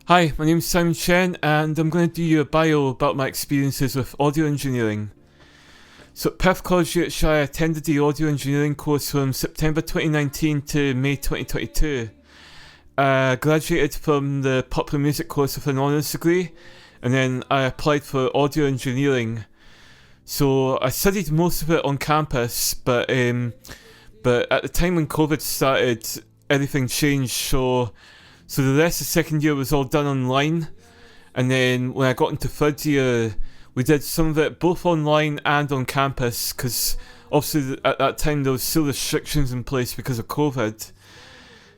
Hi, my name's Simeon Chien, and I'm going to do you a bio about my experiences with audio engineering. So at Perth College UHI, I attended the audio engineering course from September 2019 to May 2022. I graduated from the popular music course with an honours degree, and then I applied for audio engineering. So I studied most of it on campus, but at the time when COVID started, everything changed. So the rest of second year was all done online, and then when I got into third year, we did some of it both online and on campus, because obviously at that time there was still restrictions in place because of COVID.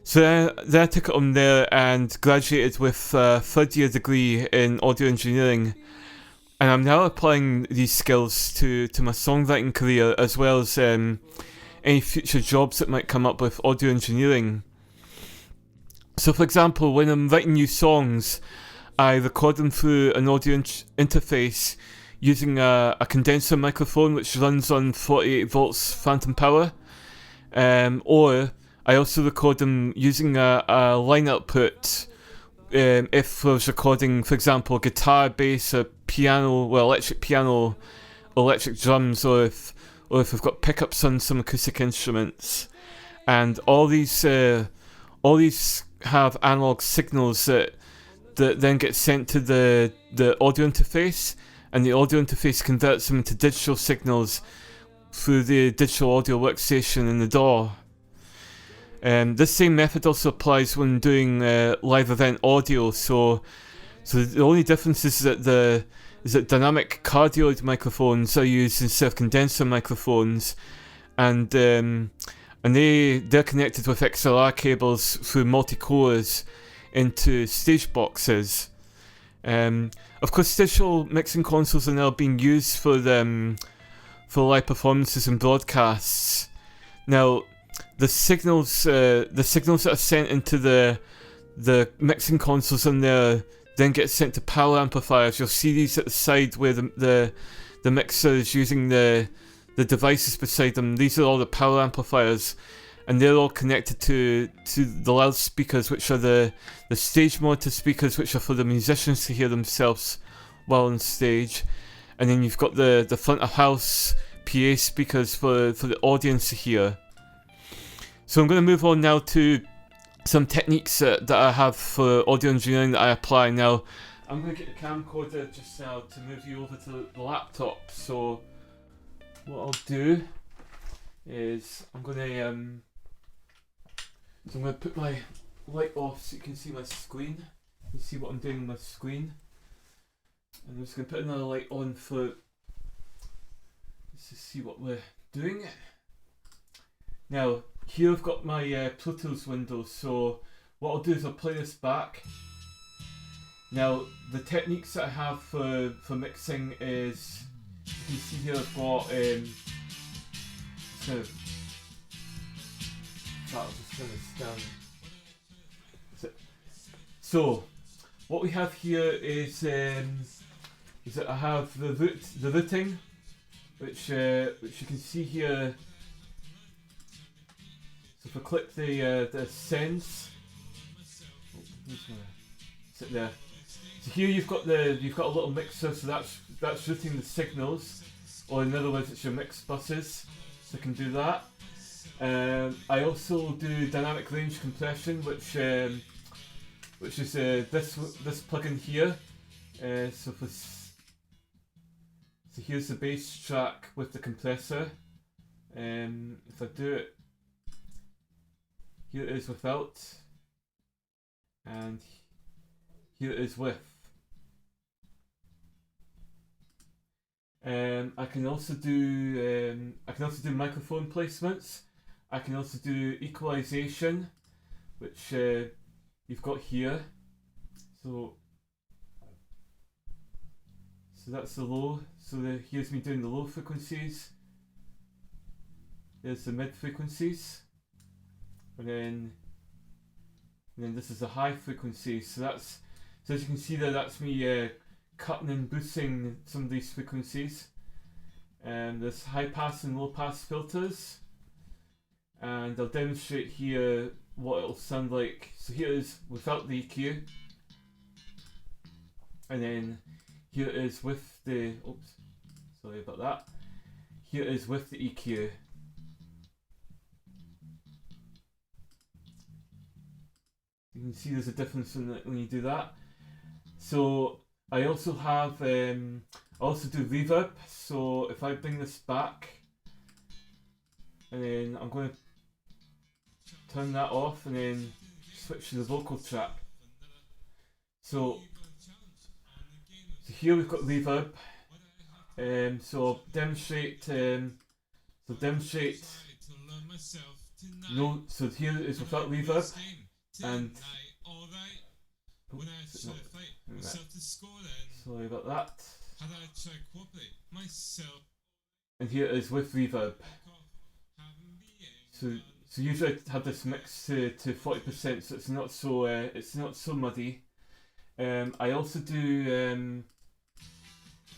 So then I took it on there and graduated with a third year degree in audio engineering, and I'm now applying these skills to my songwriting career, as well as any future jobs that might come up with audio engineering. So for example, when I'm writing new songs, I record them through an audio interface using a condenser microphone which runs on 48 volts phantom power, or I also record them using a line output. If I was recording, for example, guitar, bass, or piano, electric piano, electric drums, or if we've got pickups on some acoustic instruments, and all these have analog signals that then get sent to the audio interface, and the audio interface converts them into digital signals through the digital audio workstation in the DAW. This same method also applies when doing live event audio. So the only difference is that dynamic cardioid microphones are used instead of condenser microphones, and they're connected with XLR cables through multi-cores into stage boxes. Of course, digital mixing consoles are now being used for live performances and broadcasts. Now, the signals that are sent into the mixing consoles on there then get sent to power amplifiers. You'll see these at the side where the mixer is using the devices beside them. These are all the power amplifiers, and they're all connected to the loudspeakers, which are the stage monitor speakers, which are for the musicians to hear themselves while on stage. And then you've got the front of house PA speakers for the audience to hear. So I'm going to move on now to some techniques that I have for audio engineering that I apply. Now, I'm going to get the camcorder just now to move you over to the laptop. So what I'll do is I'm going to put my light off so you can see my screen. You see what I'm doing on my screen. And I'm just going to put another light on for let's just see what we're doing. Now, here I've got my Pro Tools window, so what I'll do is I'll play this back. Now, the techniques that I have for mixing is, you can see here I've got so what we have here is that I have the routing, which you can see here. So if I click the sends, sit there. So here you've got a little mixer, so that's routing the signals, or in other words, it's your mix buses. So I can do that. I also do dynamic range compression, which is this plugin here. So here's the bass track with the compressor. If I do it, here it is without, and here it is with. I can also do microphone placements. I can also do equalization, which you've got here. So that's the low. So here's me doing the low frequencies. There's the mid frequencies. And then this is the high frequency. So as you can see there, that's me cutting and boosting some of these frequencies. And there's high pass and low pass filters. And I'll demonstrate here what it'll sound like. So here is without the EQ. and then here it is with the, oops, sorry about that. Here it is with the EQ. You can see there's a difference when you do that. So I also have, I also do reverb. So if I bring this back, and then I'm going to turn that off, and then switch to the vocal track. So here we've got reverb. So I'll demonstrate. No, so here is without reverb, and sorry about that. And here it is with reverb. So usually I have this mixed to 40%, so it's not so muddy. I also do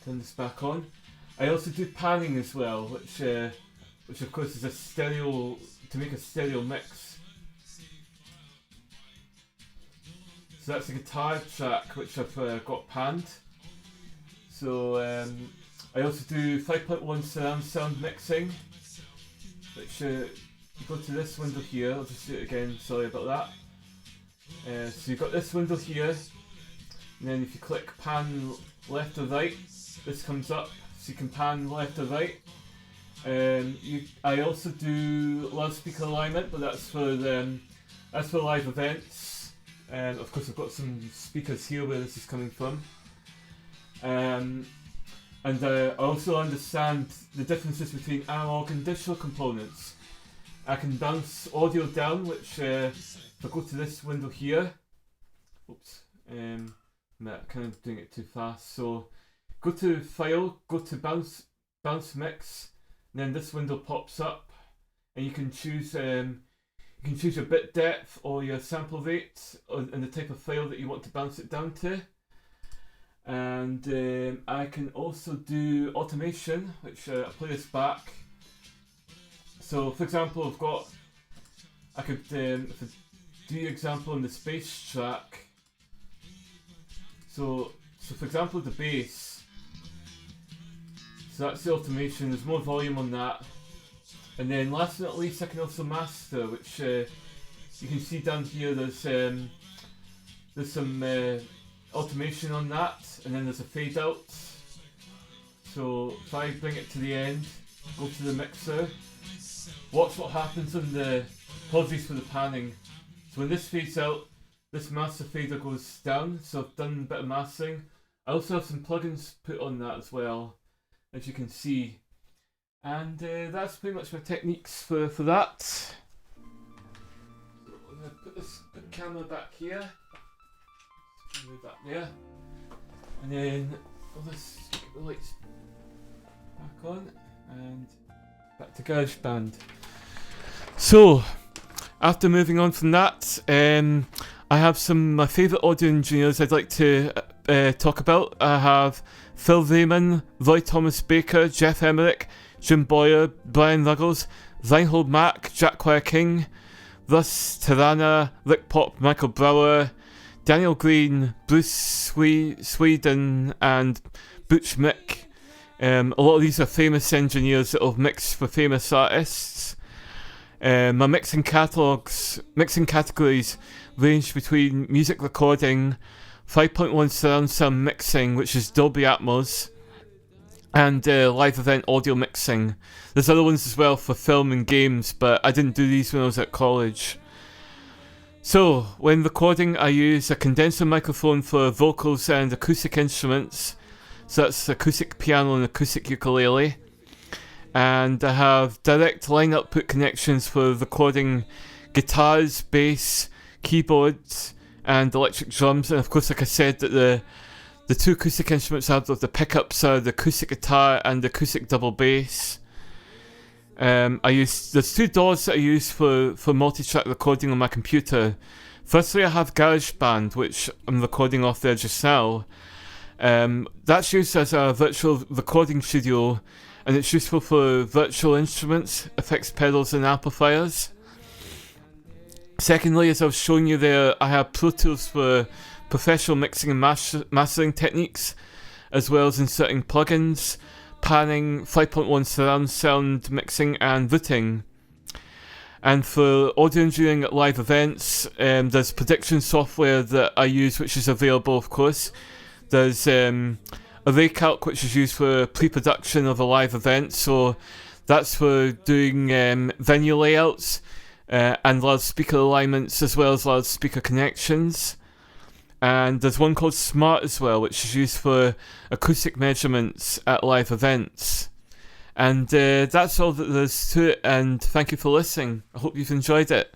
turn this back on. I also do panning as well, which of course is a stereo, to make a stereo mix. So that's a guitar track which I've got panned. So I also do 5.1 surround sound mixing, which you go to this window here. I'll just do it again, sorry about that. So you've got this window here, and then if you click pan left or right, this comes up, so you can pan left or right. I also do loudspeaker alignment, but that's for live events. Of course, I've got some speakers here where this is coming from. And I also understand the differences between analog and digital components. I can bounce audio down, which if I go to this window here, oops, I'm kind of doing it too fast. So go to File, go to Bounce Mix, and then this window pops up, and you can choose your bit depth or your sample rate and the type of file that you want to bounce it down to. And I can also do automation, which I'll play this back. So for example, I could if I do your example on the space track. So for example, the bass. So that's the automation. There's more volume on that. And then last but not least, I can also master, which you can see down here. There's some automation on that, and then there's a fade out. So if I bring it to the end, go to the mixer, watch what happens on the, apologies for the panning. So when this fades out, this master fader goes down, so I've done a bit of mastering. I also have some plugins put on that as well, as you can see. And that's pretty much my techniques for that. So I'm going to put this camera back here. Move that there. And then I'll just get the lights back on and back to GarageBand. So after moving on from that, I have my favourite audio engineers I'd like to talk about. I have Phil Raymond, Roy Thomas Baker, Jeff Emmerich, Jim Boyer, Brian Ruggles, Reinhold Mack, Jack Wire King, Russ Tirana, Rick Pop, Michael Brower, Daniel Green, Bruce Sweden, and Butch Mick. A lot of these are famous engineers that have mixed for famous artists. My mixing categories range between music recording, 5.1 surround sound mixing, which is Dolby Atmos, and live event audio mixing. There's other ones as well for film and games, but I didn't do these when I was at college. So, when recording, I use a condenser microphone for vocals and acoustic instruments. So that's acoustic piano and acoustic ukulele. And I have direct line output connections for recording guitars, bass, keyboards, and electric drums. And of course, like I said, that the two acoustic instruments I have of the pickups are the acoustic guitar and the acoustic double bass. There's two DAWs that I use for multi-track recording on my computer. Firstly, I have GarageBand, which I'm recording off there just now. That's used as a virtual recording studio, and it's useful for virtual instruments, effects pedals, and amplifiers. Secondly, as I was showing you there, I have Pro Tools for professional mixing and mastering techniques, as well as inserting plugins, panning, 5.1 surround sound mixing, and routing. And for audio engineering at live events, there's prediction software that I use, which is available, of course. There's ArrayCalc, which is used for pre-production of a live event, so that's for doing venue layouts and loudspeaker alignments, as well as loudspeaker connections. And there's one called Smart as well, which is used for acoustic measurements at live events. And that's all that there's to it, and thank you for listening. I hope you've enjoyed it.